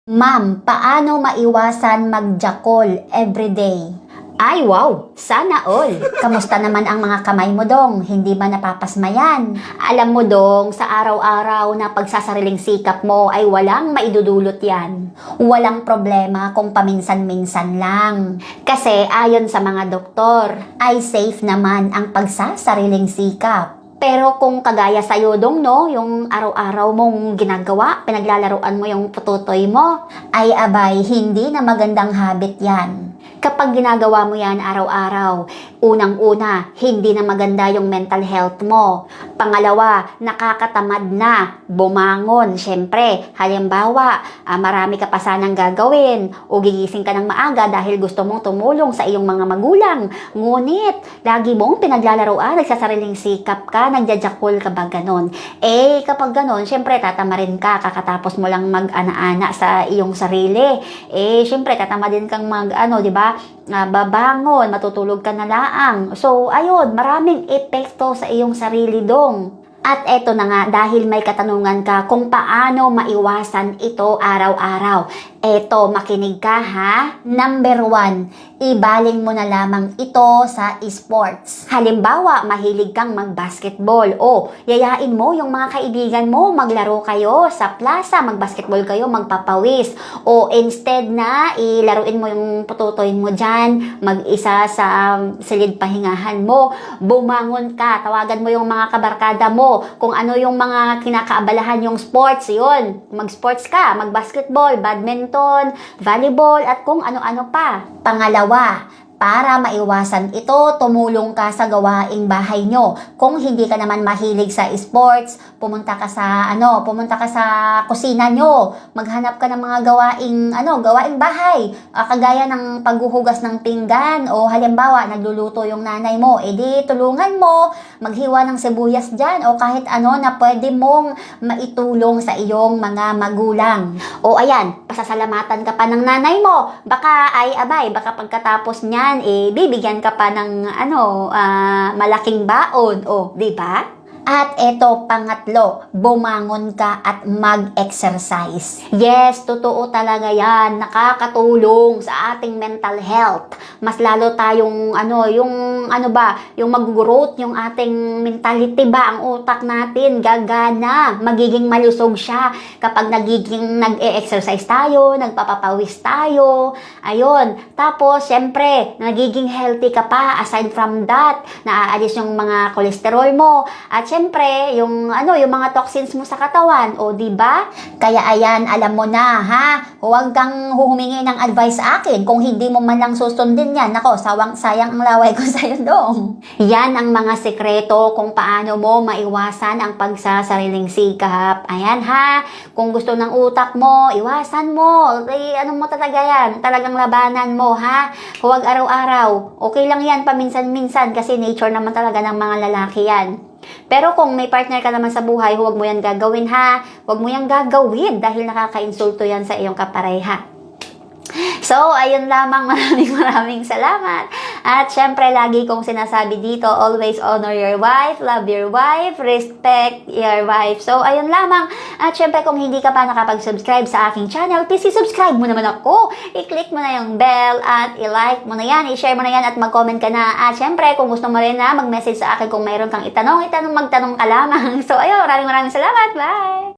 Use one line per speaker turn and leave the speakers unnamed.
Ma'am, paano maiwasan magjakol everyday? Ay, wow! Sana all! Kamusta naman ang mga kamay mo dong? Hindi ba napapasmayan? Alam mo dong, sa araw-araw na pagsasariling sikap mo ay walang maidudulot yan. Walang problema kung paminsan-minsan lang. Kasi ayon sa mga doktor, ay safe naman ang pagsasariling sikap. Pero kung kagaya sa'yo dong, no, yung araw-araw mong ginagawa, pinaglalaruan mo yung pututoy mo, ay abay, hindi na magandang habit yan. Kapag ginagawa mo yan araw-araw, unang-una, hindi na maganda yung mental health mo. Pangalawa, nakakatamad na bumangon. Siyempre, halimbawa, marami ka pa sanang gagawin o gigising ka ng maaga dahil gusto mong tumulong sa iyong mga magulang. Ngunit, lagi mong pinaglalaruan, nagsasariling sikap ka, nagjajakol ka ba ganon? Eh, kapag ganon, siyempre, tatamarin ka kakatapos mo lang mag-ana-ana sa iyong sarili. Eh, siyempre, tatamarin kang di ba? Babangon, matutulog ka na laang. So, ayun, maraming epekto sa iyong sarili dong. At eto na nga, dahil may katanungan ka kung paano maiwasan ito araw-araw. Eto, makinig ka ha. Number 1, ibaling mo na lamang ito sa sports. Halimbawa, mahilig kang mag-basketball. O, yayain mo yung mga kaibigan mo, maglaro kayo sa plaza, mag-basketball kayo, magpapawis. O, instead na ilaruin mo yung pututoy mo dyan, mag-isa sa silid pahingahan mo, bumangon ka, tawagan mo yung mga kabarkada mo, kung ano yung mga kinakaabalahan yung sports, yun. Mag-sports ka, mag-basketball, badminton, volleyball, at kung ano-ano pa. Pangalawa, para maiwasan ito, tumulong ka sa gawaing bahay nyo. Kung hindi ka naman mahilig sa sports, pumunta ka sa kusina nyo. Maghanap ka ng mga gawaing bahay. Kagaya ng paghuhugas ng pinggan o halimbawa nagluluto yung nanay mo, edi tulungan mo maghiwa ng sibuyas diyan o kahit ano na pwede mong maitulong sa iyong mga magulang. O ayan, pasasalamatan ka pa ng nanay mo. Baka pagkatapos niya bibigyan ka pa ng malaking baon, di ba? At eto, pangatlo, bumangon ka at mag-exercise. Yes, totoo talaga yan. Nakakatulong sa ating mental health. Mas lalo tayong, yung mag-growth yung ating mentality ba, ang utak natin, gagana, magiging malusog siya kapag nag-e-exercise tayo, nagpapapawis tayo, ayun. Tapos, syempre, nagiging healthy ka pa. Aside from that, naaalis yung mga cholesterol mo, at syempre, yung mga toxins mo sa katawan, di ba? Kaya ayan, alam mo na, ha? Huwag kang humingi ng advice sa akin kung hindi mo man lang susundin yan. Nako, sayang ang laway ko sa'yo dong. Yan ang mga sekreto kung paano mo maiwasan ang pagsasariling sikap. Ayan ha, kung gusto ng utak mo, iwasan mo. Ano mo talaga yan? Talagang labanan mo, ha? Huwag araw-araw. Okay lang yan paminsan-minsan kasi nature naman talaga ng mga lalaki yan. Pero kung may partner ka naman sa buhay, huwag mo yan gagawin ha. Huwag mo yan gagawin dahil nakaka-insulto yan sa iyong kapareha. So, ayun lamang, maraming salamat. At syempre, lagi kong sinasabi dito, always honor your wife, love your wife, respect your wife. So, ayun lamang. At syempre, kung hindi ka pa nakapag-subscribe sa aking channel, please subscribe mo naman ako. I-click mo na yung bell at i-like mo na yan, i-share mo na yan at mag-comment ka na. At syempre, kung gusto mo rin na mag-message sa akin kung mayroon kang magtanong ka lamang. So, ayun, maraming salamat. Bye!